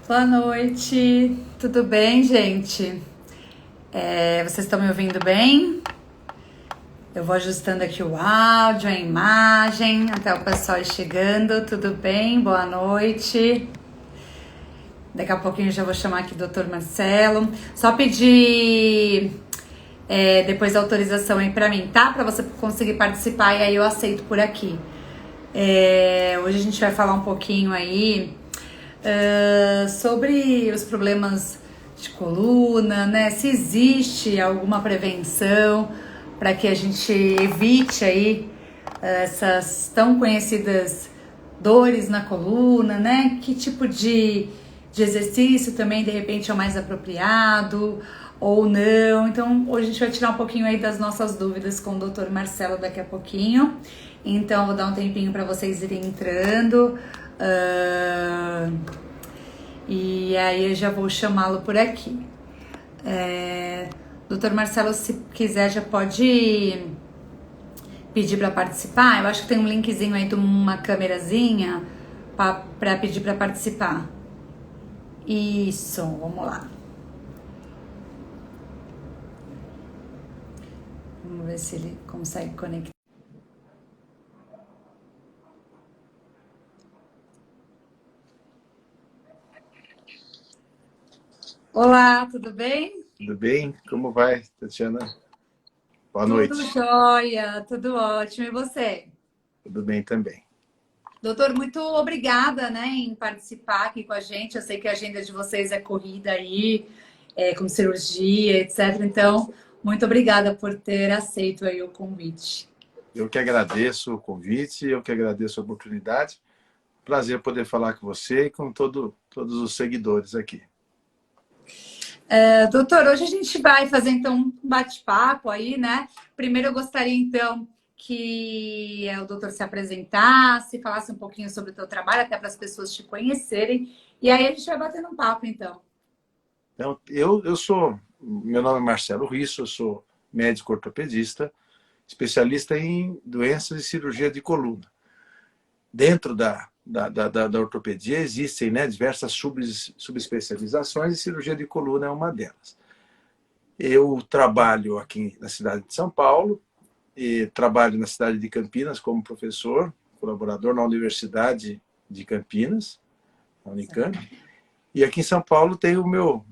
Boa noite, tudo bem, gente? Vocês estão me ouvindo bem? Eu vou ajustando aqui o áudio, a imagem, até o pessoal ir chegando. Tudo bem? Boa noite. Daqui a pouquinho eu já vou chamar aqui o Dr. Marcelo. Só pedir depois a autorização aí pra mim, tá? Pra você conseguir participar e aí eu aceito por aqui. Hoje a gente vai falar um pouquinho aí sobre os problemas de coluna, né? Se existe alguma prevenção para que a gente evite aí essas tão conhecidas dores na coluna, né? Que tipo de exercício também de repente é o mais apropriado ou não. Então hoje a gente vai tirar um pouquinho aí das nossas dúvidas com o Dr. Marcelo daqui a pouquinho. Então vou dar um tempinho para vocês irem entrando. E aí eu já vou chamá-lo por aqui. Doutor Marcelo, se quiser, já pode pedir para participar. Eu acho que tem um linkzinho aí de uma câmerazinha para pedir para participar. Isso, vamos lá. Vamos ver se ele consegue conectar. Olá, tudo bem? Tudo bem? Como vai, Tatiana? Boa noite. Tudo jóia, tudo ótimo. E você? Tudo bem também. Doutor, muito obrigada, né, em participar aqui com a gente. Eu sei que a agenda de vocês é corrida aí, com cirurgia, etc. Então, muito obrigada por ter aceito aí o convite. Eu que agradeço o convite, eu que agradeço a oportunidade. Prazer poder falar com você e com todos os seguidores aqui. Doutor, hoje a gente vai fazer então um bate-papo aí, né? Primeiro eu gostaria então que o doutor se apresentasse, falasse um pouquinho sobre o teu trabalho, até para as pessoas te conhecerem. E aí a gente vai batendo um papo então. Então, meu nome é Marcelo Risso, eu sou médico ortopedista, especialista em doenças e cirurgia de coluna. Dentro da ortopedia existem, né, diversas subespecializações e cirurgia de coluna é uma delas. Eu trabalho aqui na cidade de São Paulo e trabalho na cidade de Campinas como professor, colaborador na Universidade de Campinas, na Unicamp. E aqui em São Paulo tenho o meu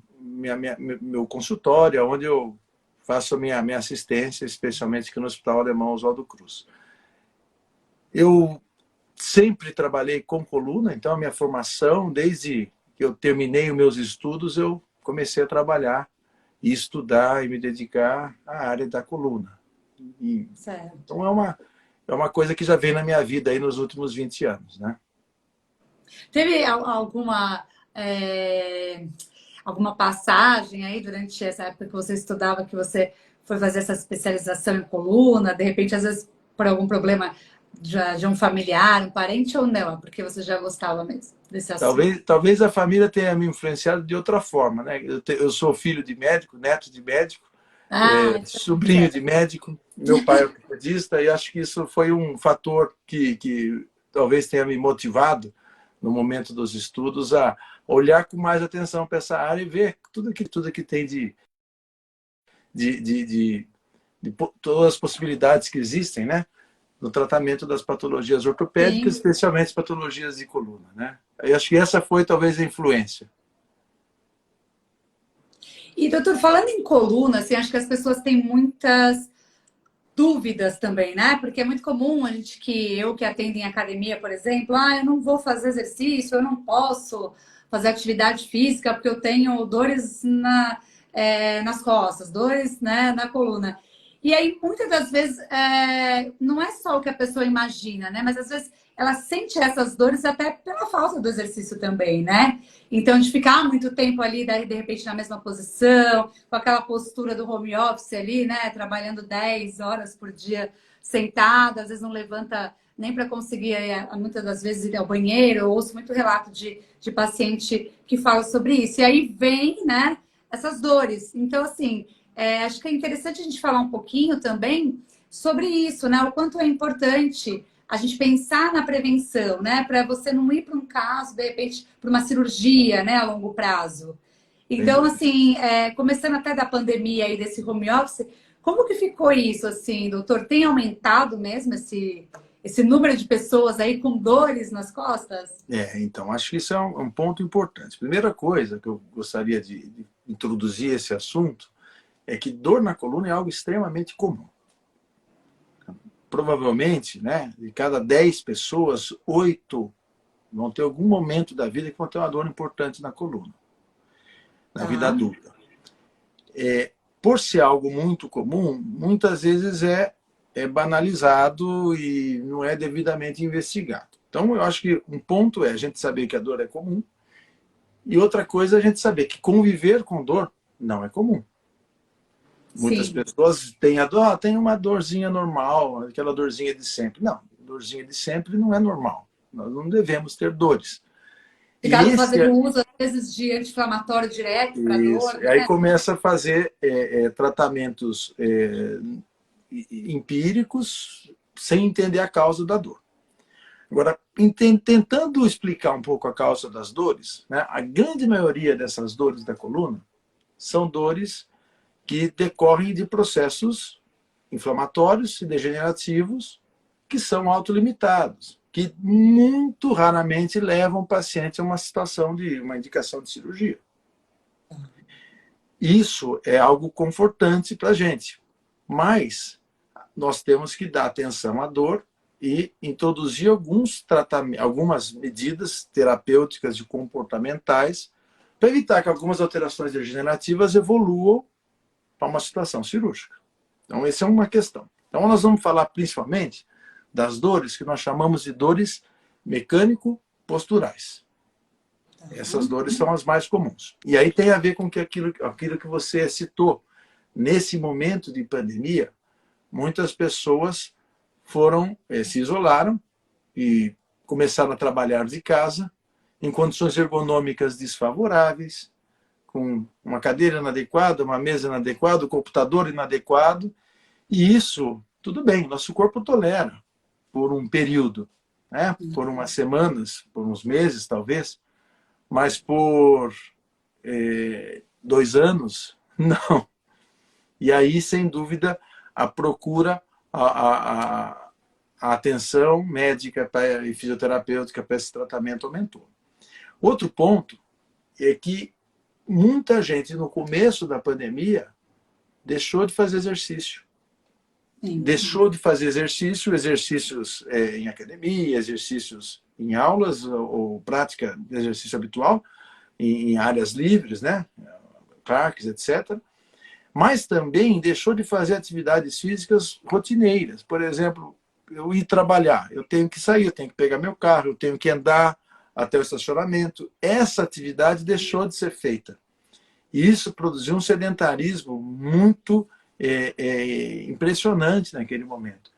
consultório, onde eu faço a minha assistência, especialmente aqui no Hospital Alemão Oswaldo Cruz. Eu sempre trabalhei com coluna, então a minha formação, desde que eu terminei os meus estudos, eu comecei a trabalhar e estudar e me dedicar à área da coluna. Então é uma coisa que já vem na minha vida aí nos últimos 20 anos, né? Teve alguma passagem aí durante essa época que você estudava, que você foi fazer essa especialização em coluna, de repente, às vezes, por algum problema de um familiar, um parente ou não? Porque você já gostava mesmo desse assunto. Talvez a família tenha me influenciado de outra forma, né? Eu sou filho de médico, neto de médico, Isso é sobrinho certo. de médico, meu pai é ortopedista, e acho que isso foi um fator que talvez tenha me motivado no momento dos estudos a olhar com mais atenção para essa área e ver tudo que tem de todas as possibilidades que existem, né, no tratamento das patologias ortopédicas, Sim. especialmente as patologias de coluna, né? Eu acho que essa foi talvez a influência. E, doutor, falando em coluna, assim, acho que as pessoas têm muitas dúvidas também, né? Porque é muito comum eu que atendo em academia, por exemplo, eu não vou fazer exercício, eu não posso fazer atividade física porque eu tenho dores nas costas, dores, né, na coluna. E aí, muitas das vezes, não é só o que a pessoa imagina, né? Mas às vezes ela sente essas dores até pela falta do exercício também, né? Então, de ficar muito tempo ali, daí, de repente, na mesma posição, com aquela postura do home office ali, né? Trabalhando 10 horas por dia sentado, às vezes não levanta nem para conseguir, muitas das vezes, ir ao banheiro. Eu ouço muito relato de paciente que fala sobre isso. E aí vem, né, essas dores. Então, assim, acho que é interessante a gente falar um pouquinho também sobre isso, né? O quanto é importante a gente pensar na prevenção, né? Para você não ir para um caso, de repente, para uma cirurgia, né, a longo prazo. Então, assim, começando até da pandemia e desse home office, como que ficou isso, assim, doutor? Tem aumentado mesmo esse número de pessoas aí com dores nas costas? Então, acho que isso é um ponto importante. Primeira coisa que eu gostaria de introduzir esse assunto é que dor na coluna é algo extremamente comum. Provavelmente, né, de cada 10 pessoas, 8 vão ter algum momento da vida que vão ter uma dor importante na coluna, na vida adulta. Por ser algo muito comum, muitas vezes é banalizado e não é devidamente investigado. Então, eu acho que um ponto é a gente saber que a dor é comum e outra coisa é a gente saber que conviver com dor não é comum. Muitas pessoas têm a dor, tem uma dorzinha normal, aquela dorzinha de sempre. Não, dorzinha de sempre não é normal. Nós não devemos ter dores. Ficar fazendo uso, às vezes, de anti-inflamatório direto para dor. Né? E aí começa a fazer tratamentos empíricos sem entender a causa da dor. Agora, tentando explicar um pouco a causa das dores, né, a grande maioria dessas dores da coluna são dores que decorrem de processos inflamatórios e degenerativos que são autolimitados, que muito raramente levam o paciente a uma situação de uma indicação de cirurgia. Isso é algo confortante para a gente, mas nós temos que dar atenção à dor e introduzir algumas medidas terapêuticas e comportamentais para evitar que algumas alterações degenerativas evoluam para uma situação cirúrgica. Então, essa é uma questão. Então, nós vamos falar principalmente das dores que nós chamamos de dores mecânico-posturais. Essas dores são as mais comuns. E aí tem a ver com aquilo que você citou. Nesse momento de pandemia, muitas pessoas se isolaram e começaram a trabalhar de casa em condições ergonômicas desfavoráveis, com uma cadeira inadequada, uma mesa inadequada, um computador inadequado. E isso, tudo bem, nosso corpo tolera por um período, né? Por umas semanas, por uns meses talvez, mas por 2 anos, não. E aí, sem dúvida, a procura, a atenção médica e fisioterapêutica para esse tratamento aumentou. Outro ponto é que muita gente, no começo da pandemia, deixou de fazer exercício. Deixou de fazer exercícios em academia, exercícios em aulas ou prática de exercício habitual, em áreas livres, né? Parques, etc. Mas também deixou de fazer atividades físicas rotineiras. Por exemplo, eu ir trabalhar, eu tenho que sair, eu tenho que pegar meu carro, eu tenho que andar até o estacionamento. Essa atividade deixou de ser feita. E isso produziu um sedentarismo muito impressionante naquele momento.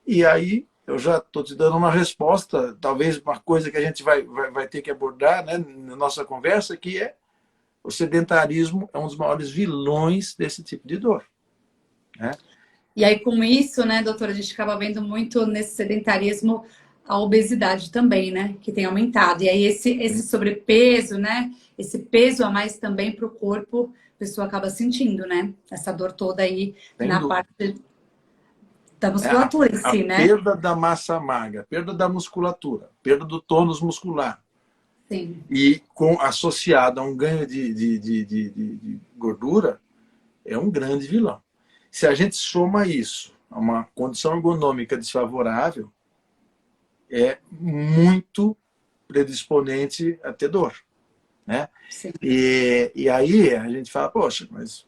E aí, eu já estou te dando uma resposta, talvez uma coisa que a gente vai ter que abordar, né, na nossa conversa, que é o sedentarismo é um dos maiores vilões desse tipo de dor. Né? E aí, com isso, né, doutora, a gente acaba vendo muito nesse sedentarismo a obesidade também, né, que tem aumentado. E aí, esse sobrepeso, né, esse peso a mais também para o corpo, a pessoa acaba sentindo, né, essa dor toda aí na parte da musculatura em si, né? A perda da massa magra, perda da musculatura, perda do tônus muscular. Sim. E associado a um ganho de gordura, é um grande vilão. Se a gente soma isso a uma condição ergonômica desfavorável, é muito predisponente a ter dor. Né? E aí a gente fala, poxa, mas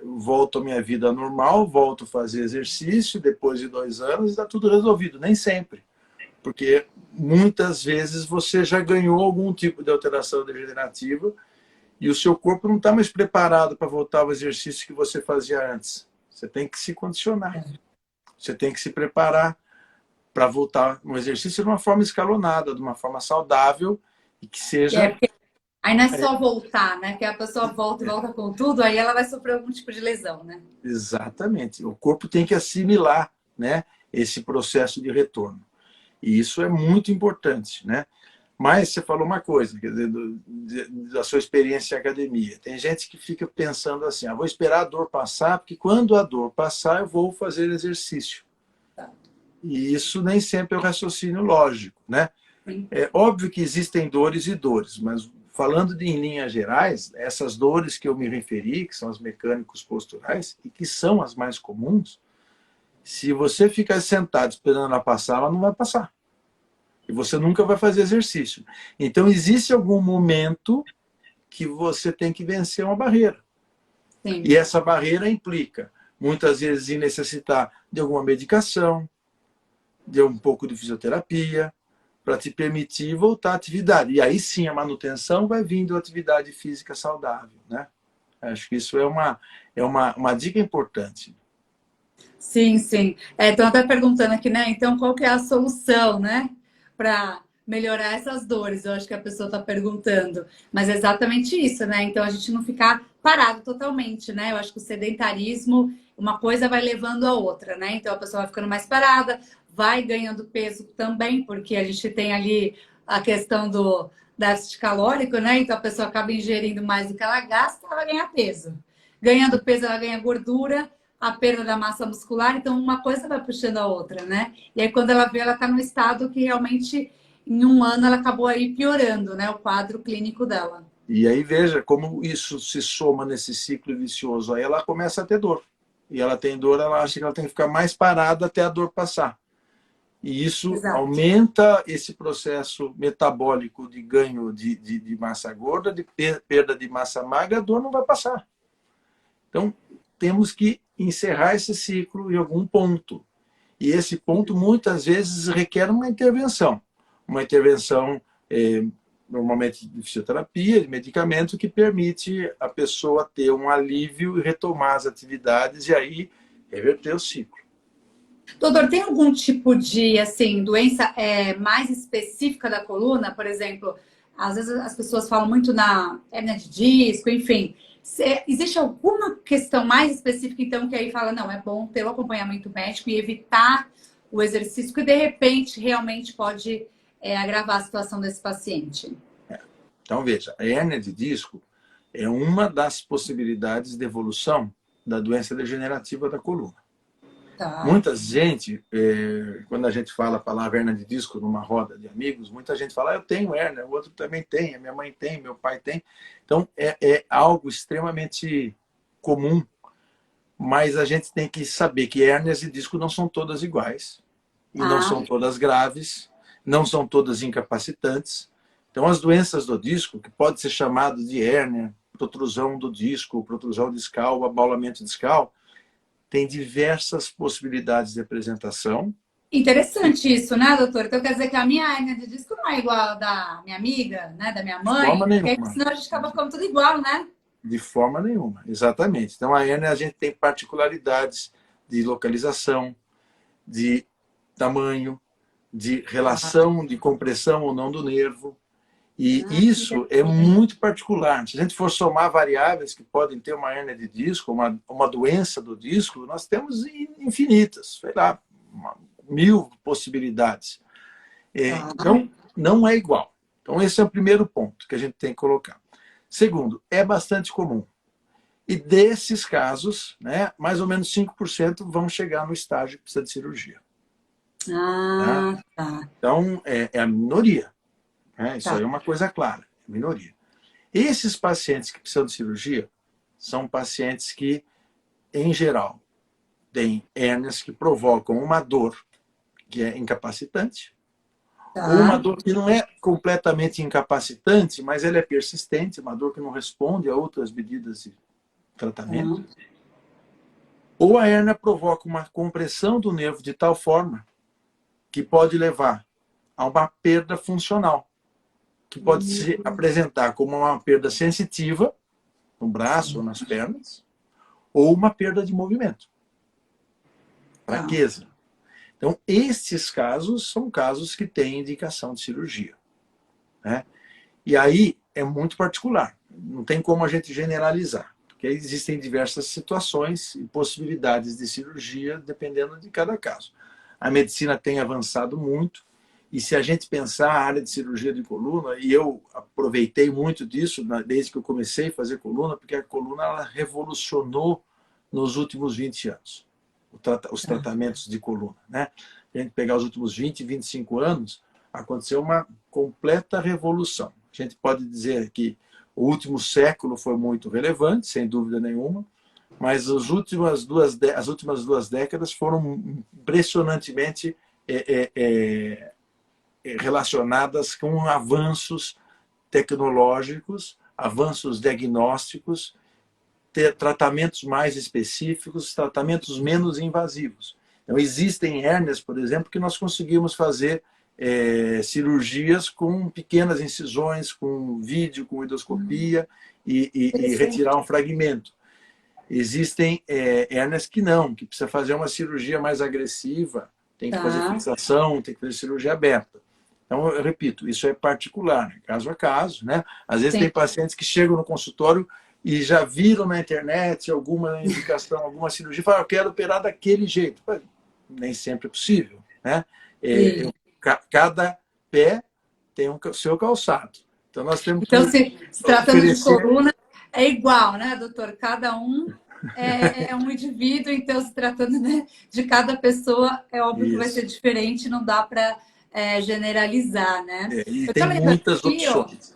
volto à minha vida normal, volto a fazer exercício, depois de 2 anos está tudo resolvido. Nem sempre. Porque muitas vezes você já ganhou algum tipo de alteração degenerativa e o seu corpo não está mais preparado para voltar ao exercício que você fazia antes. Você tem que se condicionar. Você tem que se preparar para voltar no exercício de uma forma escalonada, de uma forma saudável e que seja... Aí não é só voltar, né? Que a pessoa volta com tudo, aí ela vai sofrer algum tipo de lesão, né? Exatamente. O corpo tem que assimilar, né? esse processo de retorno. E isso é muito importante, né? Mas você falou uma coisa, quer dizer, da sua experiência em academia. Tem gente que fica pensando assim, vou esperar a dor passar, porque quando a dor passar eu vou fazer exercício. E isso nem sempre é o raciocínio lógico, né? É óbvio que existem dores e dores, mas falando em linhas gerais, essas dores que eu me referi, que são as mecânicos posturais, e que são as mais comuns, se você ficar sentado esperando ela passar, ela não vai passar. E você nunca vai fazer exercício. Então, existe algum momento que você tem que vencer uma barreira. Sim. E essa barreira implica, muitas vezes, em necessitar de alguma medicação, de um pouco de fisioterapia, para te permitir voltar à atividade. E aí sim, a manutenção vai vindo da atividade física saudável, né? Acho que isso é uma dica importante. Sim, sim. Estão até perguntando aqui, né? Então, qual que é a solução, né? Para melhorar essas dores, eu acho que a pessoa está perguntando. Mas é exatamente isso, né? Então, a gente não ficar parado totalmente, né? Eu acho que o sedentarismo, uma coisa vai levando a outra, né? Então, a pessoa vai ficando mais parada, vai ganhando peso também, porque a gente tem ali a questão do déficit calórico, né? Então, a pessoa acaba ingerindo mais do que ela gasta, ela vai ganhar peso. Ganhando peso, ela ganha gordura, a perda da massa muscular, então uma coisa vai puxando a outra, né? E aí quando ela vê, ela tá num estado que realmente em um ano ela acabou aí piorando, né? O quadro clínico dela. E aí veja como isso se soma nesse ciclo vicioso. Aí ela começa a ter dor. E ela tem dor, ela acha que ela tem que ficar mais parada até a dor passar. E isso Exato. Aumenta esse processo metabólico de ganho de massa gorda, de perda de massa magra, a dor não vai passar. Então, temos que encerrar esse ciclo em algum ponto. E esse ponto, muitas vezes, requer uma intervenção. Uma intervenção, normalmente, de fisioterapia, de medicamento, que permite a pessoa ter um alívio e retomar as atividades e aí reverter o ciclo. Doutor, tem algum tipo de assim, doença mais específica da coluna? Por exemplo, às vezes as pessoas falam muito na hérnia de disco, enfim. Existe alguma questão mais específica, então, que aí fala, não, é bom ter o acompanhamento médico e evitar o exercício, que de repente realmente pode agravar a situação desse paciente? Então, veja, a hérnia de disco é uma das possibilidades de evolução da doença degenerativa da coluna. Tá. Muita gente, quando a gente fala a palavra hérnia de disco numa roda de amigos, muita gente fala, eu tenho hérnia, o outro também tem, a minha mãe tem, meu pai tem. Então, é algo extremamente comum, mas a gente tem que saber que hérnias de disco não são todas iguais, e não são todas graves, não são todas incapacitantes. Então, as doenças do disco, que pode ser chamado de hérnia, protrusão do disco, protrusão discal, abaulamento discal, tem diversas possibilidades de apresentação. Interessante isso, né, doutor? Então quer dizer que a minha hérnia de disco não é igual a da minha amiga, né, da minha mãe? De forma nenhuma. Porque senão a gente acaba ficando tudo igual, né? De forma nenhuma, exatamente. Então a hérnia a gente tem particularidades de localização, de tamanho, de relação, de compressão ou não do nervo. E isso é muito particular. Se a gente for somar variáveis que podem ter uma hérnia de disco, uma doença do disco, nós temos infinitas, sei lá, 1000 possibilidades. Então, não é igual. Então, esse é o primeiro ponto que a gente tem que colocar. Segundo, é bastante comum. E desses casos, né, mais ou menos 5% vão chegar no estágio que precisa de cirurgia. Tá? Então, é a minoria. Isso aí é uma coisa clara, minoria. Esses pacientes que precisam de cirurgia são pacientes que, em geral, têm hérnias que provocam uma dor que é incapacitante, ou uma dor que não é completamente incapacitante, mas ela é persistente, uma dor que não responde a outras medidas de tratamento. Ou a hérnia provoca uma compressão do nervo de tal forma que pode levar a uma perda funcional, que pode se apresentar como uma perda sensitiva, no braço ou nas pernas, ou uma perda de movimento. Fraqueza. Então, esses casos são casos que têm indicação de cirurgia. Né? E aí é muito particular. Não tem como a gente generalizar, porque existem diversas situações e possibilidades de cirurgia, dependendo de cada caso. a medicina tem avançado muito. E se a gente pensar a área de cirurgia de coluna, e eu aproveitei muito disso desde que eu comecei a fazer coluna, porque a coluna ela revolucionou nos últimos 20 anos, os tratamentos de coluna, né? A gente pegar os últimos 20, 25 anos, aconteceu uma completa revolução. A gente pode dizer que o último século foi muito relevante, sem dúvida nenhuma, mas as últimas duas décadas foram impressionantemente relacionadas com avanços tecnológicos, avanços diagnósticos, tratamentos mais específicos, tratamentos menos invasivos. Então, existem hérnias, por exemplo, que nós conseguimos fazer cirurgias com pequenas incisões, com vídeo, com endoscopia e retirar um fragmento. Existem hérnias que não, que precisa fazer uma cirurgia mais agressiva, tem que fazer fixação, tem que fazer cirurgia aberta. Então, eu repito, isso é particular, caso a caso, né? Às vezes tem pacientes que chegam no consultório e já viram na internet alguma indicação, alguma cirurgia, e falam, eu quero operar daquele jeito. Mas nem sempre é possível, né? Cada pé tem o seu calçado. Então, nós temos que se tratando de coluna, é igual, né, doutor? Cada um é um indivíduo, então, se tratando, né, de cada pessoa, é óbvio que vai ser diferente, não dá para generalizar, né? E tem muitas opções.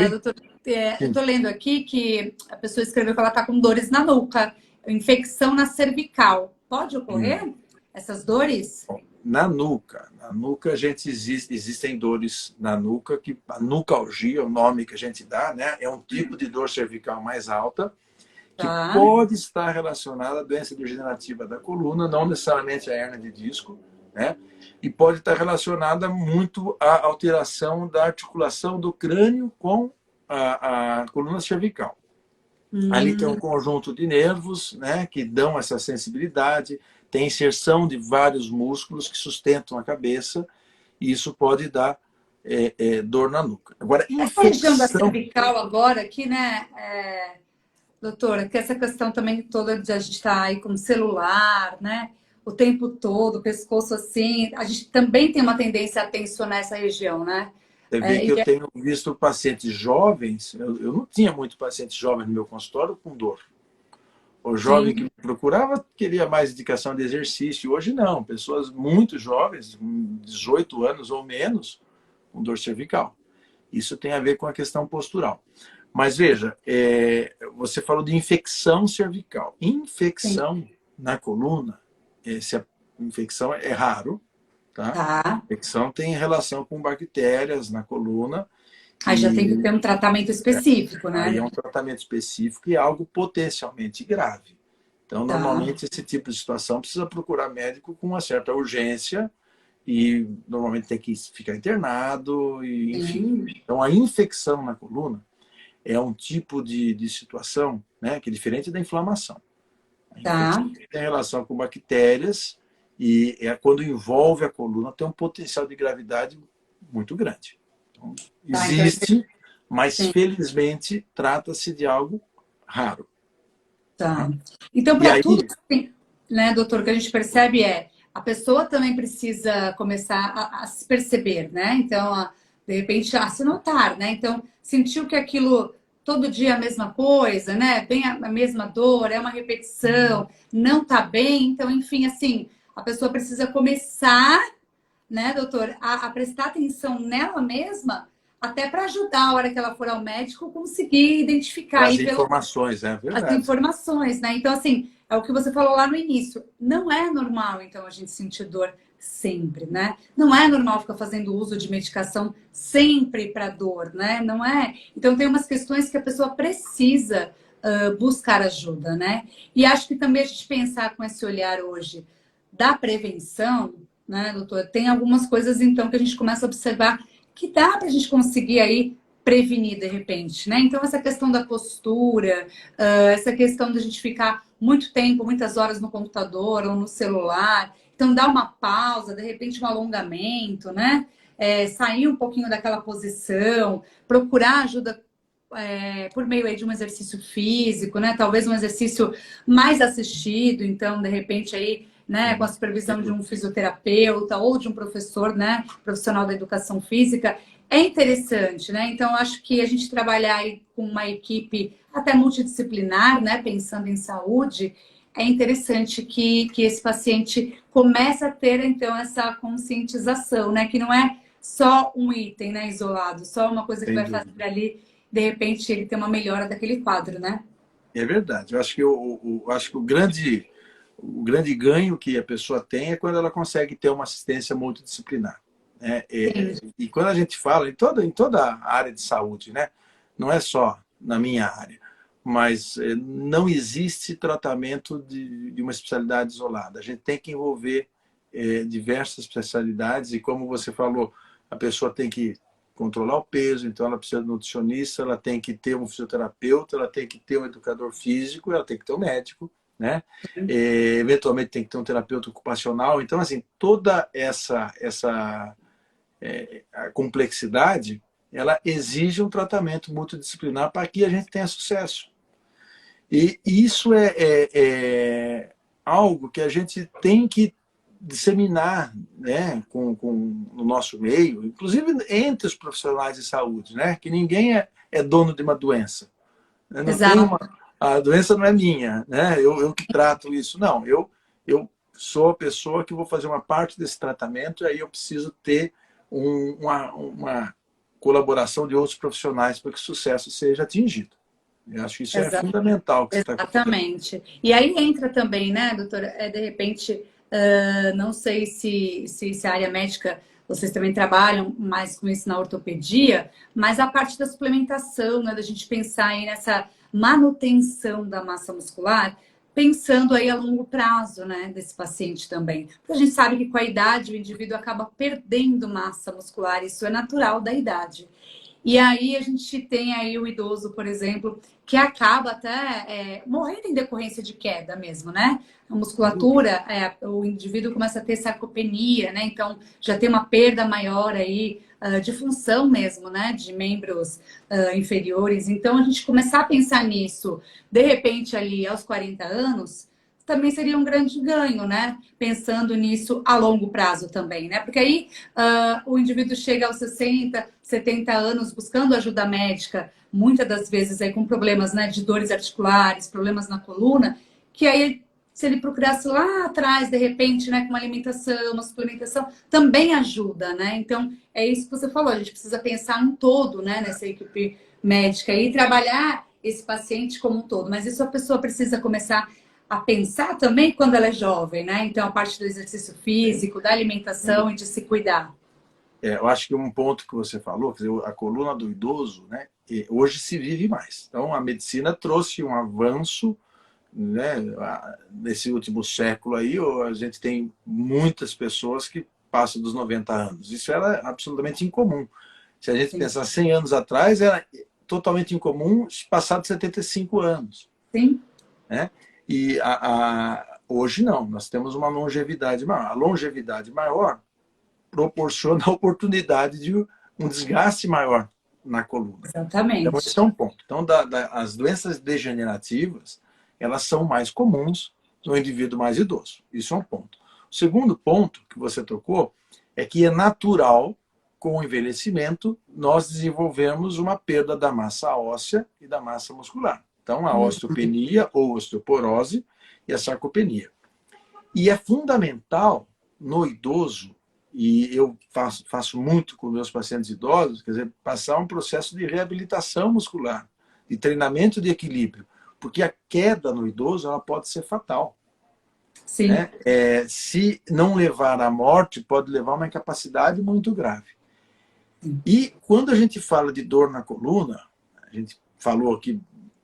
Doutor, eu estou lendo aqui que a pessoa escreveu que ela está com dores na nuca, infecção na cervical. Pode ocorrer essas dores? Na nuca existem dores na nuca, que a nucalgia, o nome que a gente dá, né, é um tipo de dor cervical mais alta, que pode estar relacionada à doença degenerativa da coluna, não necessariamente à hérnia de disco, né, e pode estar relacionada muito à alteração da articulação do crânio com a coluna cervical. Ali tem um conjunto de nervos, né, que dão essa sensibilidade, tem inserção de vários músculos que sustentam a cabeça, e isso pode dar dor na nuca. Agora, essa região da cervical agora aqui, né, doutora, que essa questão também toda de a gente estar aí com o celular, né, o tempo todo, o pescoço assim, a gente também tem uma tendência a tensionar essa região, né? Você vê que eu tenho visto pacientes jovens, eu não tinha muito pacientes jovens no meu consultório com dor. O jovem que me procurava queria mais indicação de exercício. Hoje não, pessoas muito jovens, 18 anos ou menos, com dor cervical. Isso tem a ver com a questão postural. Mas veja, você falou de infecção cervical. Infecção na coluna, essa infecção é raro, tá? Infecção tem relação com bactérias na coluna. Aí já tem que ter um tratamento específico, né? Aí é um tratamento específico e algo potencialmente grave. Então, normalmente, esse tipo de situação precisa procurar médico com uma certa urgência e normalmente tem que ficar internado, e, enfim. Então, a infecção na coluna é um tipo de situação, né, que é diferente da inflamação. A infecção tem relação com bactérias e quando envolve a coluna tem um potencial de gravidade muito grande. Então, existe, mas felizmente trata-se de algo raro. Então, para tudo, né, doutor, o que a gente percebe a pessoa também precisa começar a se perceber, né? Então, de repente, a se notar, né? Então, sentiu que aquilo todo dia é a mesma coisa, né? Bem a mesma dor, é uma repetição, não tá bem. Então, enfim, assim, a pessoa precisa começar, né, doutor, a prestar atenção nela mesma, até para ajudar a hora que ela for ao médico conseguir identificar as informações, é verdade. As informações, né? Então, assim, é o que você falou lá no início. Não é normal, então, a gente sentir dor sempre, né? Não é normal ficar fazendo uso de medicação sempre para dor, né? Não é. Então, tem umas questões que a pessoa precisa buscar ajuda, né? E acho que também a gente pensar com esse olhar hoje da prevenção, né, doutor? Tem algumas coisas, então, que a gente começa a observar que dá para a gente conseguir aí prevenir de repente, né? Então, essa questão da postura, essa questão da gente ficar muito tempo, muitas horas no computador ou no celular. Então, dar uma pausa, de repente um alongamento, né? Sair um pouquinho daquela posição, procurar ajuda por meio aí de um exercício físico, né? Talvez um exercício mais assistido, então, de repente, aí né, com a supervisão de um fisioterapeuta ou de um professor, né, profissional da educação física, é interessante, né? Então, acho que a gente trabalhar aí com uma equipe até multidisciplinar, né, pensando em saúde, é interessante que esse paciente comece a ter, então, essa conscientização, né, que não é só um item, né, isolado, só uma coisa que Sem vai dúvida. fazer ali, de repente, ele ter uma melhora daquele quadro, né? É verdade. Eu acho que acho que o grande ganho que a pessoa tem é quando ela consegue ter uma assistência multidisciplinar, né? Sim, E quando a gente fala em toda a área de saúde, né? Não é só na minha área, mas não existe tratamento de uma especialidade isolada. A gente tem que envolver diversas especialidades e, como você falou, a pessoa tem que controlar o peso, então ela precisa de um nutricionista, ela tem que ter um fisioterapeuta, ela tem que ter um educador físico, ela tem que ter um médico, né? Eventualmente tem que ter um terapeuta ocupacional. Então, assim, toda a complexidade, ela exige um tratamento multidisciplinar para que a gente tenha sucesso. E isso é algo que a gente tem que disseminar, né, no nosso meio, inclusive entre os profissionais de saúde, né, que ninguém é dono de uma doença. Eu não tenho exato. a doença não é minha, né, eu que trato isso. Não, eu sou a pessoa que vou fazer uma parte desse tratamento e aí eu preciso ter uma colaboração de outros profissionais para que o sucesso seja atingido. Eu acho que isso é fundamental que você está colocando. Exatamente. E aí entra também, né, doutora, de repente, não sei se a área médica, vocês também trabalham mais com isso na ortopedia, mas a parte da suplementação, né, da gente pensar aí nessa manutenção da massa muscular, pensando aí a longo prazo, né, desse paciente também. Porque a gente sabe que com a idade o indivíduo acaba perdendo massa muscular, isso é natural da idade. E aí a gente tem aí o idoso, por exemplo, que acaba até morrendo em decorrência de queda mesmo, né? A musculatura, o indivíduo começa a ter sarcopenia, né? Então já tem uma perda maior aí de função mesmo, né? De membros inferiores. Então a gente começar a pensar nisso, de repente ali aos 40 anos, também seria um grande ganho, né? Pensando nisso a longo prazo também, né? Porque aí o indivíduo chega aos 60, 70 anos buscando ajuda médica, muitas das vezes aí com problemas, né, de dores articulares, problemas na coluna, que aí se ele procurasse lá atrás, de repente, né, com uma alimentação, uma suplementação, também ajuda, né? Então, é isso que você falou, a gente precisa pensar um todo, né, nessa equipe médica e trabalhar esse paciente como um todo, mas isso a pessoa precisa começar a pensar também quando ela é jovem, né? Então, a parte do exercício físico, da alimentação e de se cuidar. Eu acho que um ponto que você falou, quer dizer, a coluna do idoso, né, hoje se vive mais. Então, a medicina trouxe um avanço, né, nesse último século aí, a gente tem muitas pessoas que passam dos 90 anos. Isso era absolutamente incomum. Se a gente Sim. pensar 100 anos atrás, era totalmente incomum passar de 75 anos. Sim. Né? E hoje não, nós temos uma longevidade maior. A longevidade maior proporciona a oportunidade de um desgaste maior na coluna. Então, Exatamente. esse é um ponto. Então, as doenças degenerativas, elas são mais comuns no indivíduo mais idoso. Isso é um ponto. O segundo ponto que você tocou é que é natural, com o envelhecimento, nós desenvolvemos uma perda da massa óssea e da massa muscular. Então, a osteopenia ou osteoporose e a sarcopenia. E é fundamental no idoso, e eu faço muito com meus pacientes idosos, quer dizer, passar um processo de reabilitação muscular, de treinamento de equilíbrio, porque a queda no idoso ela pode ser fatal. Sim. Né? Se não levar à morte, pode levar a uma incapacidade muito grave. E quando a gente fala de dor na coluna, a gente falou aqui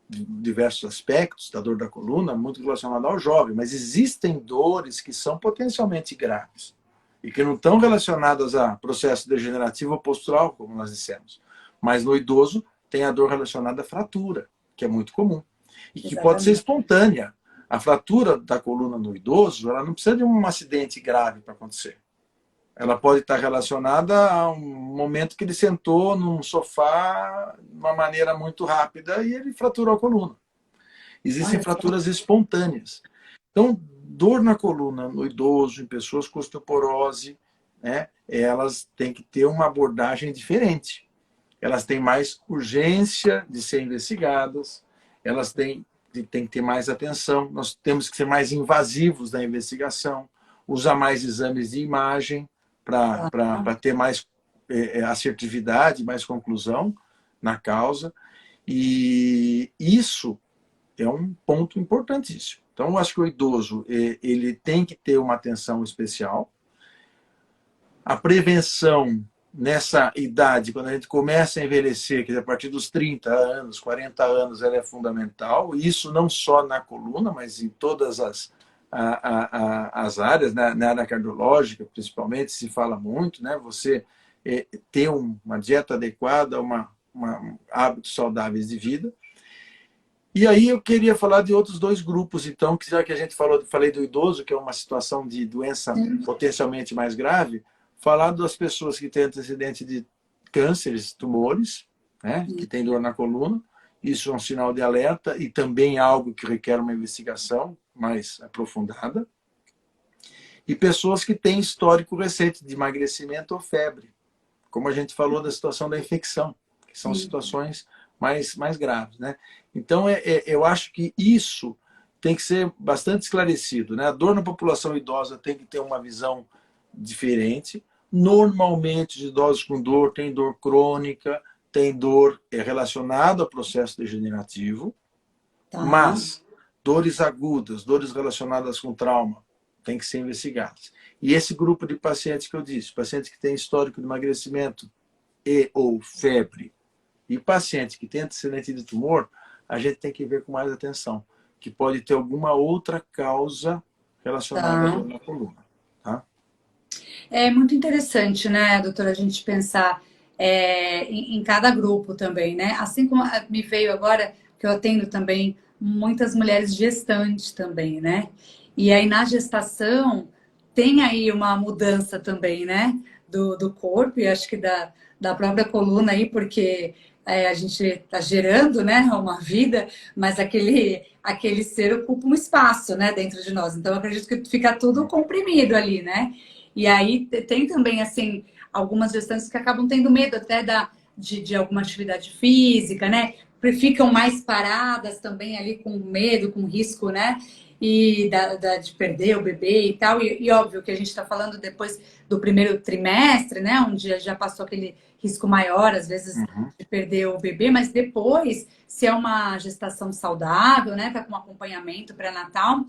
de diversos aspectos da dor da coluna, muito relacionado ao jovem, mas existem dores que são potencialmente graves e que não estão relacionadas a processo degenerativo ou postural, como nós dissemos. Mas no idoso tem a dor relacionada à fratura, que é muito comum e que pode ser espontânea. A fratura da coluna no idoso, ela não precisa de um acidente grave para acontecer. Ela pode estar relacionada a um momento que ele sentou num sofá de uma maneira muito rápida e ele fraturou a coluna. Existem fraturas espontâneas. Então, dor na coluna no idoso, em pessoas com osteoporose, né, elas têm que ter uma abordagem diferente. Elas têm mais urgência de ser investigadas, elas têm que ter mais atenção, nós temos que ser mais invasivos na investigação, usar mais exames de imagem para ter mais assertividade, mais conclusão na causa. E isso é um ponto importantíssimo. Então, eu acho que o idoso ele tem que ter uma atenção especial. A prevenção nessa idade, quando a gente começa a envelhecer, que a partir dos 30 anos, 40 anos, ela é fundamental. Isso não só na coluna, mas em todas as áreas, né? Na área cardiológica, principalmente, se fala muito, né? Você ter uma dieta adequada, hábitos saudáveis de vida. E aí eu queria falar de outros dois grupos, então, que já que a gente falei do idoso, que é uma situação de doença potencialmente mais grave, falar das pessoas que têm antecedente de cânceres, tumores, né, que têm dor na coluna. Isso é um sinal de alerta e também algo que requer uma investigação mais aprofundada. E pessoas que têm histórico recente de emagrecimento ou febre, como a gente falou da situação da infecção, que são situações mais graves, né? Então, eu acho que isso tem que ser bastante esclarecido, né? A dor na população idosa tem que ter uma visão diferente. Normalmente, os idosos com dor têm dor crônica, tem dor relacionada ao processo degenerativo, mas dores agudas, dores relacionadas com trauma, têm que ser investigadas. E esse grupo de pacientes que eu disse, pacientes que têm histórico de emagrecimento e ou febre, e paciente que tem antecedente de tumor, a gente tem que ver com mais atenção, que pode ter alguma outra causa relacionada à dor na coluna. Tá? É muito interessante, né, doutora, a gente pensar em cada grupo também, né? Assim como me veio agora, que eu atendo também muitas mulheres gestantes também, né? E aí na gestação tem aí uma mudança também, né? Do corpo e acho que da própria coluna aí, porque a gente está gerando, né, uma vida, mas aquele ser ocupa um espaço, né, dentro de nós. Então, eu acredito que fica tudo comprimido ali, né? E aí tem também, assim, algumas gestantes que acabam tendo medo até de alguma atividade física, né? Ficam mais paradas também ali com medo, com risco, né? E de perder o bebê e tal. E óbvio que a gente está falando depois do primeiro trimestre, né? Onde já passou aquele risco maior, às vezes, de perder o bebê, mas depois, se é uma gestação saudável, né? Tá com acompanhamento pré-natal,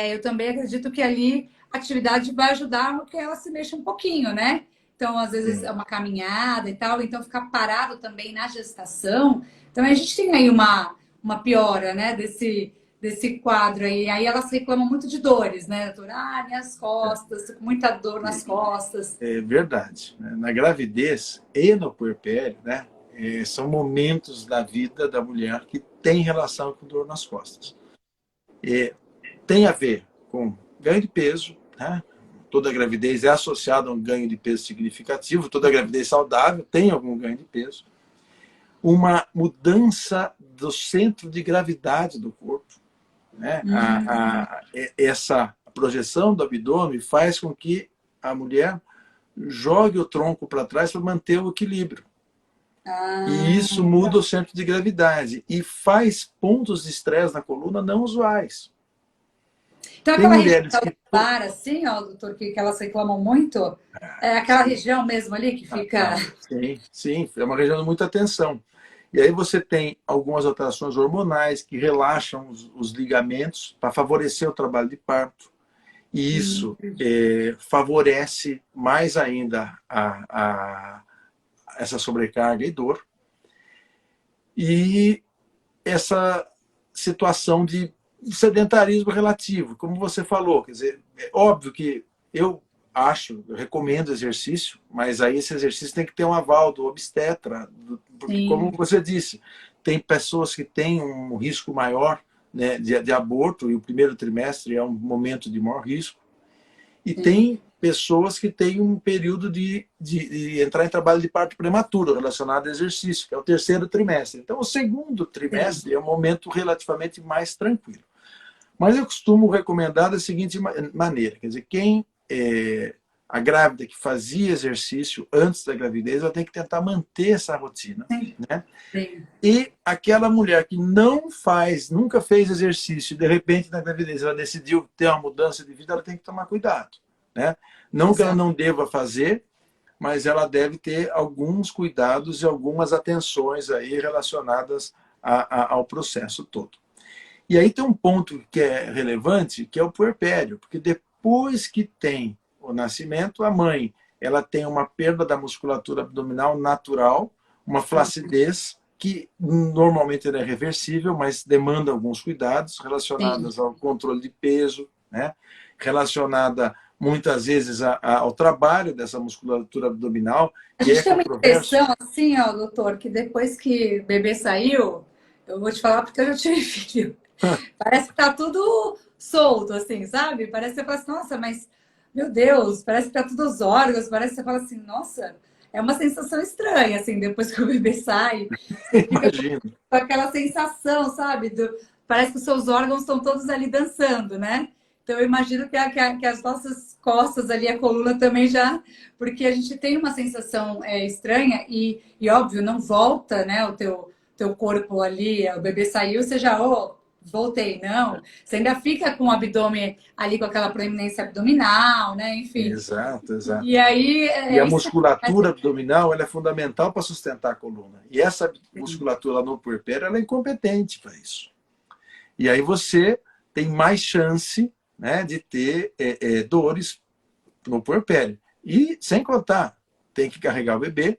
eu também acredito que ali a atividade vai ajudar que ela se mexa um pouquinho, né? Então, às vezes, é uma caminhada e tal, então ficar parado também na gestação. Então, a gente tem aí uma piora, né, desse quadro aí. Aí elas reclamam muito de dores, né, doutora? Ah, minhas costas, tô com muita dor nas costas. É verdade. Na gravidez e no puerpério, né, são momentos da vida da mulher que tem relação com dor nas costas. Tem a ver com ganho de peso, né? Toda gravidez é associada a um ganho de peso significativo, toda gravidez saudável tem algum ganho de peso. Uma mudança do centro de gravidade do corpo, né? Essa projeção do abdômen faz com que a mulher jogue o tronco para trás para manter o equilíbrio. E isso muda o centro de gravidade e faz pontos de estresse na coluna não usuais. Então, aquela região lombar, assim, ó, doutor, que elas reclamam muito, é aquela região mesmo ali que fica... Sim, é uma região de muita tensão. E aí você tem algumas alterações hormonais que relaxam os ligamentos para favorecer o trabalho de parto. E isso favorece mais ainda essa sobrecarga e dor. E essa situação de sedentarismo relativo, como você falou. Quer dizer, é óbvio que eu recomendo exercício, mas aí esse exercício tem que ter um aval do obstetra, porque, como você disse, tem pessoas que têm um risco maior, né, de aborto, e o primeiro trimestre é um momento de maior risco, e tem pessoas que têm um período de entrar em trabalho de parto prematuro relacionado ao exercício, que é o terceiro trimestre. Então, o segundo trimestre é um momento relativamente mais tranquilo. Mas eu costumo recomendar da seguinte maneira, quer dizer, a grávida que fazia exercício antes da gravidez, ela tem que tentar manter essa rotina, Sim, né? sim. E aquela mulher que não faz, nunca fez exercício, de repente na gravidez ela decidiu ter uma mudança de vida, ela tem que tomar cuidado, né? Não que ela Exato. não deva fazer, mas ela deve ter alguns cuidados e algumas atenções aí relacionadas ao processo todo. E aí tem um ponto que é relevante, que é o puerpério, porque depois que tem o nascimento, a mãe ela tem uma perda da musculatura abdominal natural, uma flacidez que normalmente é reversível, mas demanda alguns cuidados Sim. relacionados ao controle de peso, né? Relacionada muitas vezes ao trabalho dessa musculatura abdominal, A que gente é tem uma controverso. impressão, assim, ó, doutor, que depois que o bebê saiu, eu vou te falar porque eu já tive filho. Parece que tá tudo solto, assim, sabe? Parece que você fala assim, nossa, mas, meu Deus, parece que tá tudo os órgãos, parece que você fala assim, nossa, é uma sensação estranha, assim, depois que o bebê sai, você fica com Imagino. aquela sensação, sabe? Parece que os seus órgãos estão todos ali dançando, né? Então, eu imagino que as nossas costas ali, a coluna também já, porque a gente tem uma sensação estranha e, óbvio, não volta, né, o teu corpo ali, o bebê saiu, você já, oh, voltei, não. Você ainda fica com o abdômen ali com aquela proeminência abdominal, né? Enfim. Exato, exato. E aí E a é estranho. musculatura abdominal ela é fundamental para sustentar a coluna. E essa musculatura no puerpério ela é incompetente para isso. E aí você tem mais chance, né, de ter dores no puerpério. E, sem contar, tem que carregar o bebê,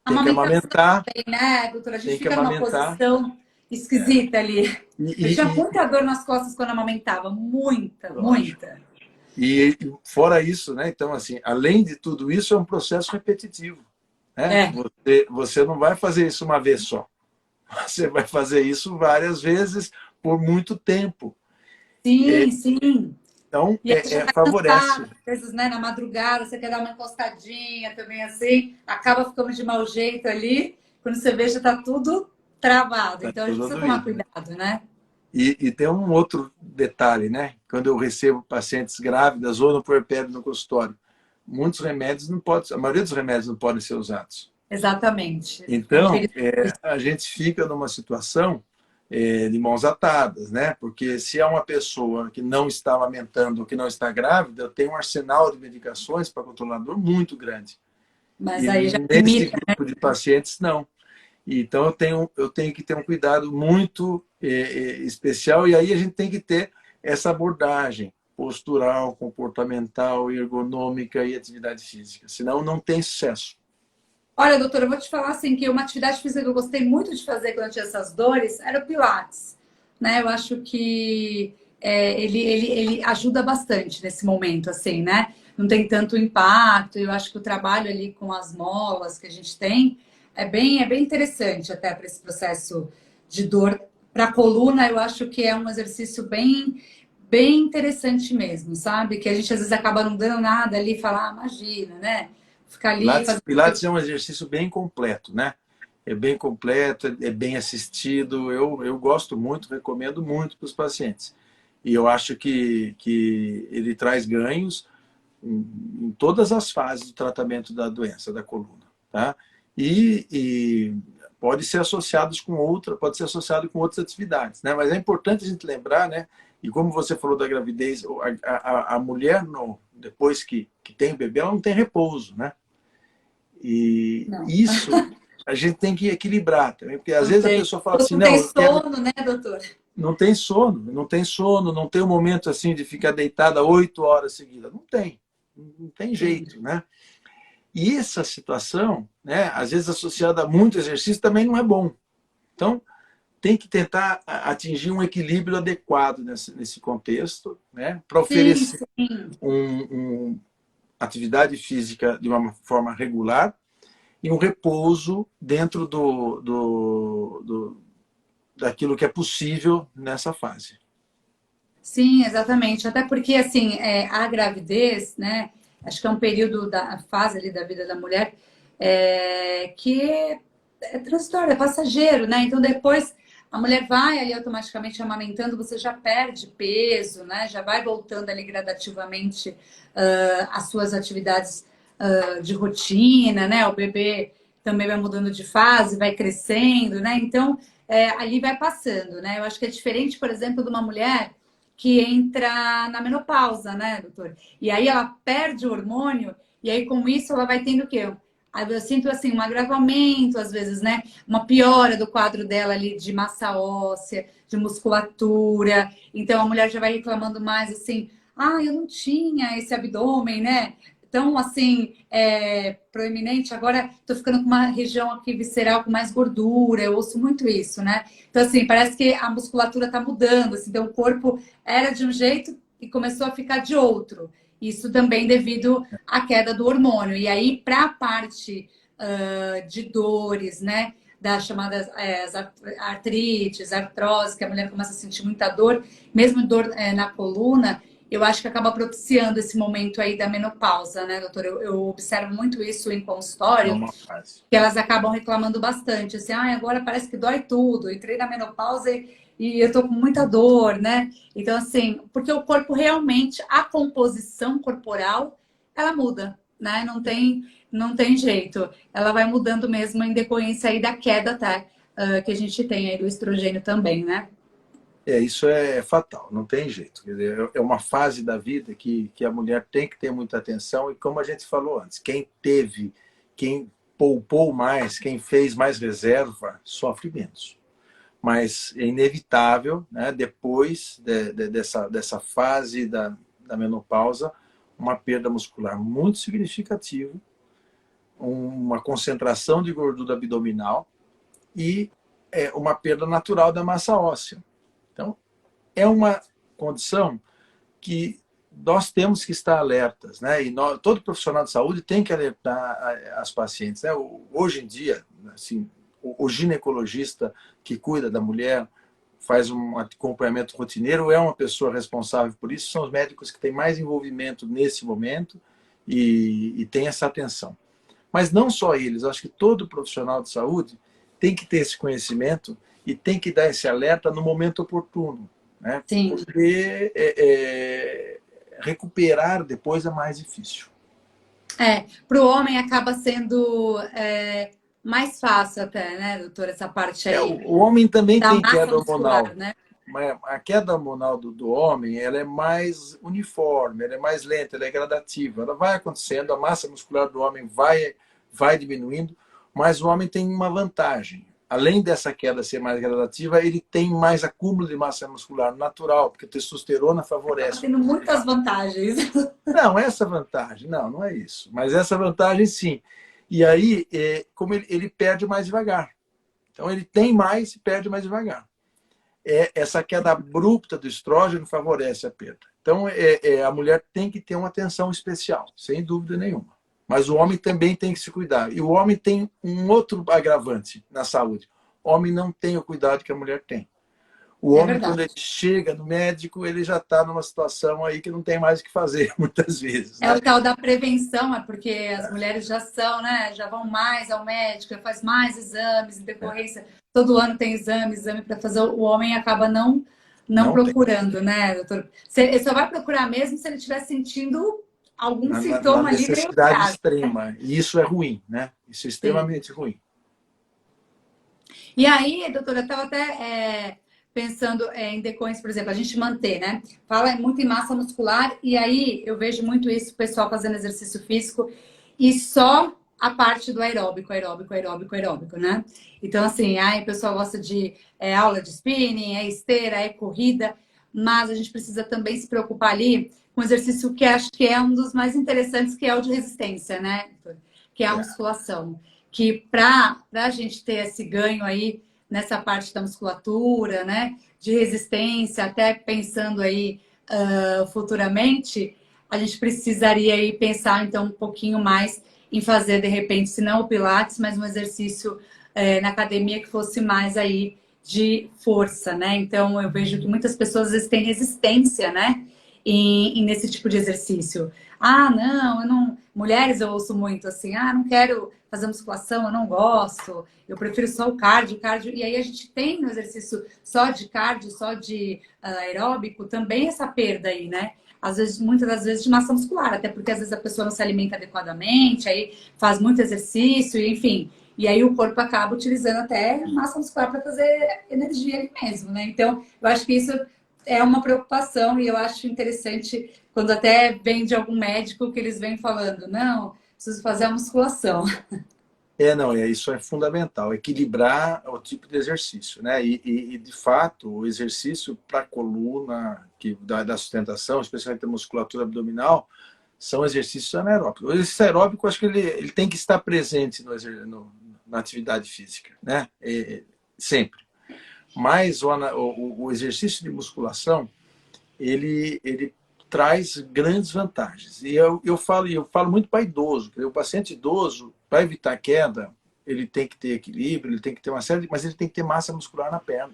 A tem que amamentação amamentar, também, né, doutora? A gente tem que fica numa amamentar. posição esquisita ali. Eu tinha E, muita dor nas costas quando amamentava. Muita, lógico. muita. E fora isso, né? Então, assim, além de tudo isso, é um processo repetitivo. Né? É. Você não vai fazer isso uma vez só. Você vai fazer isso várias vezes por muito tempo. Sim, sim. Então, E aí já tá favorece. cansado, às vezes, né, na madrugada, você quer dar uma encostadinha também assim, acaba ficando de mau jeito ali, quando você vê já tá tudo travado. Tá Então a gente tudo precisa tomar doído, né? cuidado, né? E tem um outro detalhe, né? Quando eu recebo pacientes grávidas ou no puerpério no consultório, muitos remédios não podem, a maioria dos remédios não podem ser usados. Exatamente. É um Então, período. a gente fica numa situação de mãos atadas, né? Porque se é uma pessoa que não está amamentando ou que não está grávida, tem um arsenal de medicações para controlar a dor muito grande. Mas E aí já nesse limita. grupo de pacientes, não. Então, eu tenho que ter um cuidado muito especial, e aí a gente tem que ter essa abordagem postural, comportamental, ergonômica e atividade física. Senão, não tem sucesso. Olha, doutora, eu vou te falar assim que uma atividade física que eu gostei muito de fazer quando eu tinha essas dores era o Pilates, né? Eu acho que ele ajuda bastante nesse momento, assim, né? Não tem tanto impacto. Eu acho que o trabalho ali com as molas que a gente tem é bem interessante até para esse processo de dor para a coluna. Eu acho que é um exercício bem interessante mesmo, sabe? Que a gente às vezes acaba não dando nada ali e falar, ah, imagina, né? Ficar ali Pilates, fazendo. Pilates é um exercício bem completo, né? É bem completo, é bem assistido. Eu gosto muito, recomendo muito para os pacientes. E eu acho que ele traz ganhos em todas as fases do tratamento da doença da coluna, tá? E pode ser pode ser associado com outras atividades, né? Mas é importante a gente lembrar, né? E como você falou da gravidez, a mulher depois que tem o bebê, ela não tem repouso, né? E Não, isso a gente tem que equilibrar também, porque às não vezes a tem. pessoa fala assim, Não tem não, eu quero. sono, né, doutor? Não tem sono, não tem sono, não tem um momento assim de ficar deitada 8 horas seguidas. Não tem Sim. jeito, né? E essa situação, né, às vezes associada a muito exercício, também não é bom. Então, tem que tentar atingir um equilíbrio adequado nesse contexto, né, para Sim, oferecer sim. uma atividade física de uma forma regular e um repouso dentro daquilo que é possível nessa fase. Sim, exatamente. Até porque, assim, a gravidez, né? Acho que é um período da fase ali da vida da mulher que é transitório, é passageiro, né? Então, depois a mulher vai ali automaticamente amamentando, você já perde peso, né? Já vai voltando ali gradativamente as suas atividades de rotina, né? O bebê também vai mudando de fase, vai crescendo, né? Então, ali vai passando, né? Eu acho que é diferente, por exemplo, de uma mulher que entra na menopausa, né, doutor? E aí ela perde o hormônio, e aí com isso ela vai tendo o quê? Aí eu sinto assim, um agravamento, às vezes, né? Uma piora do quadro dela ali de massa óssea, de musculatura. Então a mulher já vai reclamando mais assim, ah, eu não tinha esse abdômen, né? Tão assim, proeminente, agora tô ficando com uma região aqui visceral com mais gordura, eu ouço muito isso, né? Então, assim, parece que a musculatura tá mudando, assim, então o corpo era de um jeito e começou a ficar de outro. Isso também devido à queda do hormônio. E aí, para a parte de dores, né? Das chamadas artrites, artrose, que a mulher começa a sentir muita dor, mesmo dor na coluna, eu acho que acaba propiciando esse momento aí da menopausa, né, doutora? Eu observo muito isso em É consultório, uma fase. que elas acabam reclamando bastante, assim, ah, agora parece que dói tudo, entrei na menopausa e eu tô com muita dor, né? Então, assim, porque o corpo realmente, a composição corporal, ela muda, né? Não tem jeito. Ela vai mudando mesmo em decorrência aí da queda, tá? Que a gente tem aí do estrogênio também, né? Isso é fatal, não tem jeito. Quer dizer, é uma fase da vida que a mulher tem que ter muita atenção, e como a gente falou antes, quem poupou mais, quem fez mais reserva, sofre menos. Mas é inevitável, né, depois dessa fase da menopausa, uma perda muscular muito significativa, uma concentração de gordura abdominal e uma perda natural da massa óssea. Então, é uma condição que nós temos que estar alertas, né? E todo profissional de saúde tem que alertar as pacientes, né? Hoje em dia, assim, o ginecologista que cuida da mulher, faz um acompanhamento rotineiro, é uma pessoa responsável por isso, são os médicos que têm mais envolvimento nesse momento e tem essa atenção. Mas não só eles, acho que todo profissional de saúde tem que ter esse conhecimento e tem que dar esse alerta no momento oportuno, né? Sim. Porque recuperar depois é mais difícil. Para o homem acaba sendo mais fácil até, né, doutora, essa parte aí O homem também da tem massa queda muscular, hormonal, né? mas a queda hormonal do homem, ela é mais uniforme, ela é mais lenta, ela é gradativa. Ela vai acontecendo, a massa muscular do homem vai diminuindo, mas o homem tem uma vantagem. Além dessa queda ser mais gradativa, ele tem mais acúmulo de massa muscular natural, porque a testosterona Acaba favorece. tendo muitas vantagens. Não, essa vantagem, não é isso. Mas essa vantagem, sim. E aí, como ele perde mais devagar. Então, ele tem mais e perde mais devagar. Essa queda abrupta do estrógeno favorece a perda. Então, a mulher tem que ter uma atenção especial, sem dúvida nenhuma. Mas o homem também tem que se cuidar. E o homem tem um outro agravante na saúde. O homem não tem o cuidado que a mulher tem. O É homem, quando verdade. ele chega no médico, ele já está numa situação aí que não tem mais o que fazer, muitas vezes, É né? o tal da prevenção, é porque as mulheres já são, né? Já vão mais ao médico, já faz mais exames, em decorrência, todo ano tem exame para fazer. O homem acaba não Não tem. procurando, né, doutor? Ele só vai procurar mesmo se ele estiver sentindo algum Na sintoma ali meio necessidade grave. extrema. E isso é ruim, né? Isso é Sim. extremamente ruim. E aí, doutora, eu estava até pensando em decorrência, por exemplo, a gente manter, né? Fala muito em massa muscular, e aí eu vejo muito isso, o pessoal fazendo exercício físico, e só a parte do aeróbico, aeróbico, aeróbico, aeróbico, né? Então, assim, aí o pessoal gosta de aula de spinning, esteira, corrida, mas a gente precisa também se preocupar ali com um exercício que acho que é um dos mais interessantes, que é o de resistência, né? Que é a musculação. Que para a gente ter esse ganho aí nessa parte da musculatura, né? De resistência, até pensando aí futuramente, a gente precisaria aí pensar então um pouquinho mais em fazer, de repente, se não o Pilates, mas um exercício na academia que fosse mais aí de força, né? Então eu vejo que muitas pessoas às vezes têm resistência, né? Nesse tipo de exercício. Ah, não, eu não. Mulheres eu ouço muito assim, ah, não quero fazer musculação, eu não gosto, eu prefiro só o cardio, cardio. E aí a gente tem no exercício só de cardio, só de aeróbico, também essa perda aí, né? Às vezes, muitas das vezes de massa muscular, até porque às vezes a pessoa não se alimenta adequadamente, aí faz muito exercício, enfim. E aí o corpo acaba utilizando até massa muscular para fazer energia ali mesmo, né? Então, eu acho que isso é uma preocupação e eu acho interessante quando até vem de algum médico que eles vêm falando, não, preciso fazer a musculação. Não, isso é fundamental, equilibrar o tipo de exercício, né? De fato, o exercício para a coluna, que da sustentação, especialmente da musculatura abdominal, são exercícios anaeróbicos. O exercício aeróbico, acho que ele tem que estar presente na atividade física, né? Sempre. Mas o exercício de musculação, ele traz grandes vantagens. E eu falo muito para idoso. O paciente idoso, para evitar queda, ele tem que ter equilíbrio, ele tem que ter uma série mas ele tem que ter massa muscular na perna.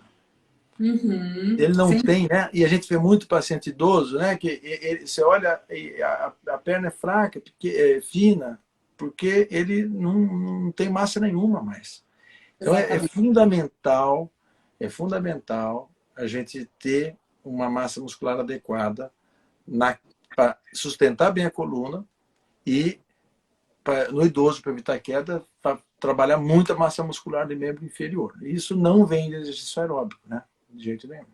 Uhum, Ele não sim, tem, né? E a gente vê muito paciente idoso, né? Que você olha, a perna é fraca, porque é fina, porque ele não tem massa nenhuma mais. Então exatamente. é fundamental a gente ter uma massa muscular adequada para sustentar bem a coluna e no idoso, para evitar queda, para trabalhar muita massa muscular de membro inferior. Isso não vem de exercício aeróbico, né? De jeito nenhum.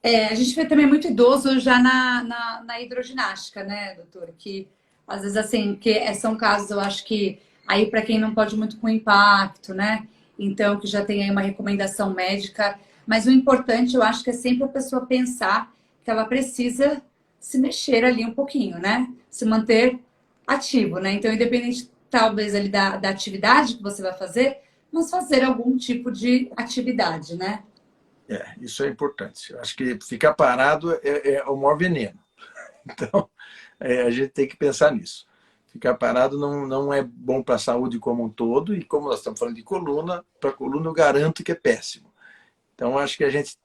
É, a gente vê também muito idoso já na hidroginástica, né, doutor? Que às vezes assim, são casos, eu acho que aí para quem não pode muito com impacto, né? Então, que já tem aí uma recomendação médica. Mas o importante, eu acho que é sempre a pessoa pensar que ela precisa se mexer ali um pouquinho, né? Se manter ativo, né? Então, independente talvez ali da atividade que você vai fazer, mas fazer algum tipo de atividade, né? Isso é importante. Eu acho que ficar parado é o maior veneno. Então, a gente tem que pensar nisso. Ficar parado não é bom para a saúde como um todo, e como nós estamos falando de coluna, para a coluna eu garanto que é péssimo. Então, acho que a gente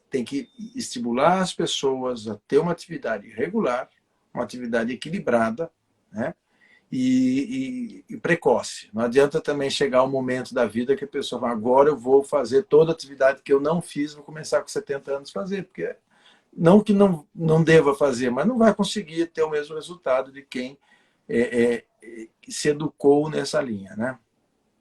tem que estimular as pessoas a ter uma atividade regular, uma atividade equilibrada, né? E precoce. Não adianta também chegar um momento da vida que a pessoa fala, agora eu vou fazer toda a atividade que eu não fiz, vou começar com 70 anos a fazer, porque não que não deva fazer, mas não vai conseguir ter o mesmo resultado de quem se educou nessa linha, né?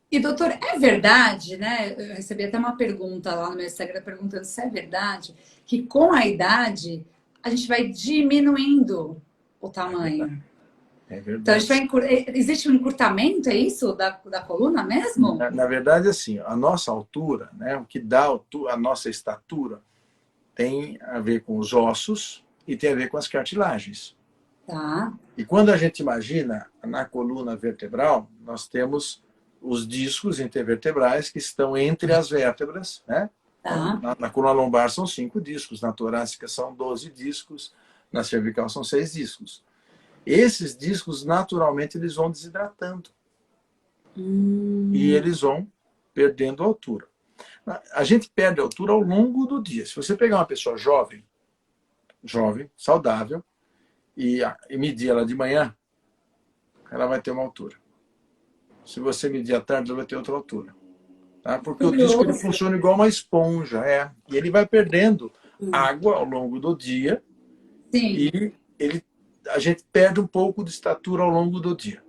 E, doutor, é verdade, né? Eu recebi até uma pergunta lá no meu Instagram perguntando se é verdade que com a idade a gente vai diminuindo o É verdade. tamanho. É Então, a gente vai verdade. existe um encurtamento, é isso? Da coluna mesmo? Na verdade, assim, a nossa altura, né, o que dá a nossa estatura, tem a ver com os ossos e tem a ver com as cartilagens. Tá, E quando a gente imagina na coluna vertebral, nós temos os discos intervertebrais que estão entre as vértebras, né? Então, tá. na coluna lombar são 5 discos, na torácica são 12 discos, na cervical são 6 discos. Esses discos, naturalmente, eles vão desidratando e Hum, eles vão perdendo altura. A gente perde altura ao longo do dia. Se você pegar uma pessoa jovem, saudável, e medir ela de manhã, ela vai ter uma altura. Se você medir à tarde, ela vai ter outra altura. Tá? Porque o disco ele curioso. funciona igual uma esponja, e ele vai perdendo água ao longo do dia Sim, e a gente perde um pouco de estatura ao longo do dia.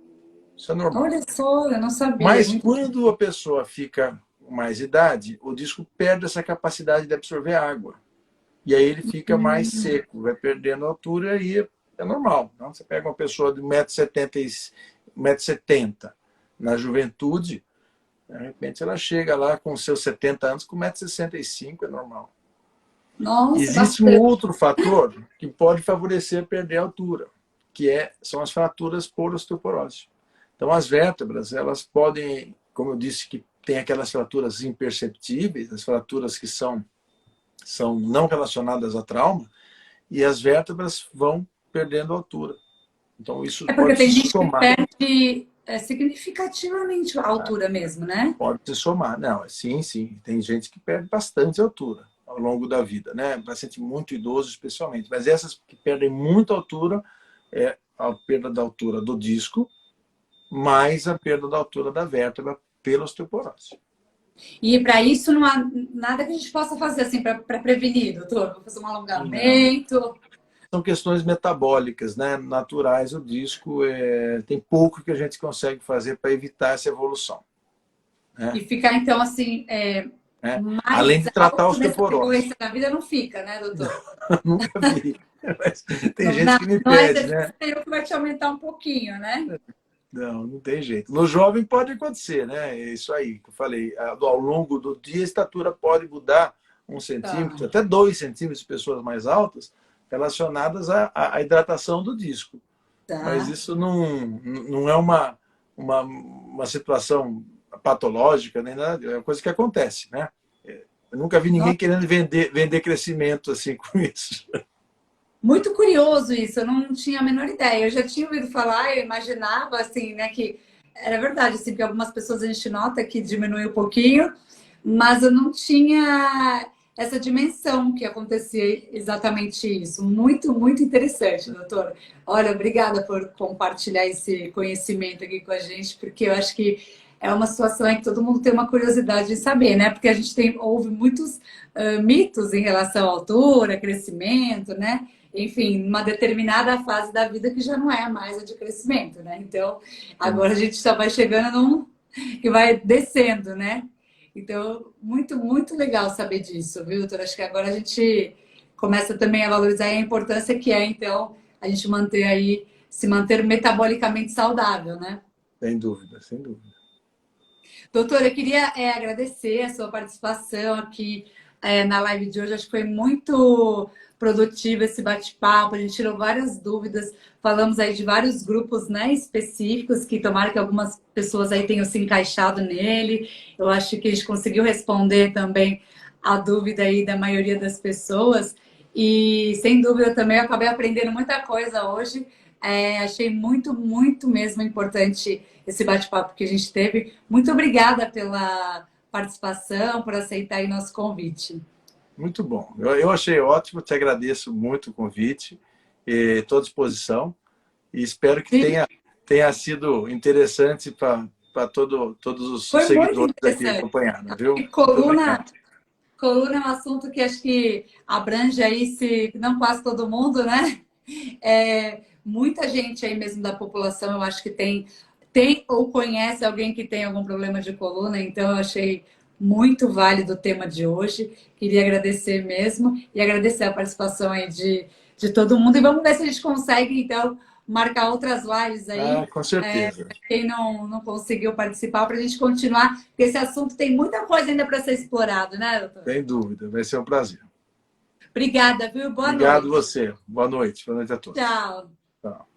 Isso é normal. olha só, eu não sabia. Mas Muito... quando a pessoa fica com mais idade, o disco perde essa capacidade de absorver água. E aí ele fica mais seco, vai perdendo altura e é normal. Não? Você pega uma pessoa de 1,70 m na juventude, de repente ela chega lá com seus 70 anos com 1,65 m, é normal. Nossa, Existe um bastante. outro fator que pode favorecer perder a altura, que são as fraturas por osteoporose. Então as vértebras, elas podem, como eu disse, que tem aquelas fraturas imperceptíveis, as fraturas que são não relacionadas a trauma, e as vértebras vão perdendo altura. Então, isso É porque pode se tem gente que somar. perde significativamente a altura mesmo, né? Pode se somar. Não, sim, sim. Tem gente que perde bastante altura ao longo da vida, né? Paciente muito idoso, especialmente. Mas essas que perdem muita altura, a perda da altura do disco, mais a perda da altura da vértebra pela osteoporose. E para isso não há nada que a gente possa fazer assim para prevenir, doutor? Vou fazer um alongamento. Não. São questões metabólicas, né? Naturais. O disco tem pouco que a gente consegue fazer para evitar essa evolução. Né? E ficar, então, assim, mais além de tratar a osteoporose. Na vida não fica, né, doutor? Nunca vi. Mas tem gente que me pede, né? Não que vai te aumentar um pouquinho, né? Não tem jeito. No jovem pode acontecer, né? É isso aí que eu falei. Ao longo do dia, a estatura pode mudar 1 centímetro, até 2 centímetros de pessoas mais altas, relacionadas à hidratação do disco. Mas isso não é uma situação patológica, nem nada, é uma coisa que acontece, né? Eu nunca vi ninguém querendo vender crescimento assim com isso. Muito curioso isso, eu não tinha a menor ideia. Eu já tinha ouvido falar, eu imaginava assim, né, que era verdade, assim, porque algumas pessoas a gente nota que diminui um pouquinho, mas eu não tinha essa dimensão que acontecia exatamente isso. Muito, muito interessante, doutor. Olha, obrigada por compartilhar esse conhecimento aqui com a gente, porque eu acho que é uma situação em que todo mundo tem uma curiosidade de saber, né? Porque a gente ouve muitos mitos em relação à altura, crescimento, né? Enfim, uma determinada fase da vida que já não é mais a de crescimento, né? Então, agora a gente só vai chegando que vai descendo, né? Então, muito, muito legal saber disso, viu, doutora? Acho que agora a gente começa também a valorizar a importância que é, então, a gente se manter metabolicamente saudável, né? Sem dúvida, sem dúvida. Doutora, eu queria agradecer a sua participação aqui na live de hoje. Acho que foi muito produtivo esse bate-papo. A gente tirou várias dúvidas. Falamos aí de vários grupos, né, específicos que tomara que algumas pessoas aí tenham se encaixado nele. Eu acho que a gente conseguiu responder também a dúvida aí da maioria das pessoas. E, sem dúvida, também eu acabei aprendendo muita coisa hoje. Achei muito, muito mesmo importante esse bate-papo que a gente teve. Muito obrigada pela participação, por aceitar aí nosso convite. Muito bom. Eu achei ótimo, te agradeço muito o convite, estou à disposição e espero que tenha sido interessante para todos os seguidores aqui acompanhando, viu? Coluna é um assunto que acho que abrange aí, se não quase todo mundo, né? Muita gente aí mesmo da população, eu acho que tem ou conhece alguém que tem algum problema de coluna, então eu achei muito válido o tema de hoje. Queria agradecer mesmo e agradecer a participação aí de todo mundo. E vamos ver se a gente consegue, então, marcar outras lives aí. Com certeza. Quem não conseguiu participar, para a gente continuar, porque esse assunto tem muita coisa ainda para ser explorado, né, doutor? Sem dúvida, vai ser um prazer. Obrigada, viu? Boa noite. Obrigado você. Boa noite. Boa noite a todos. Tchau. Tchau.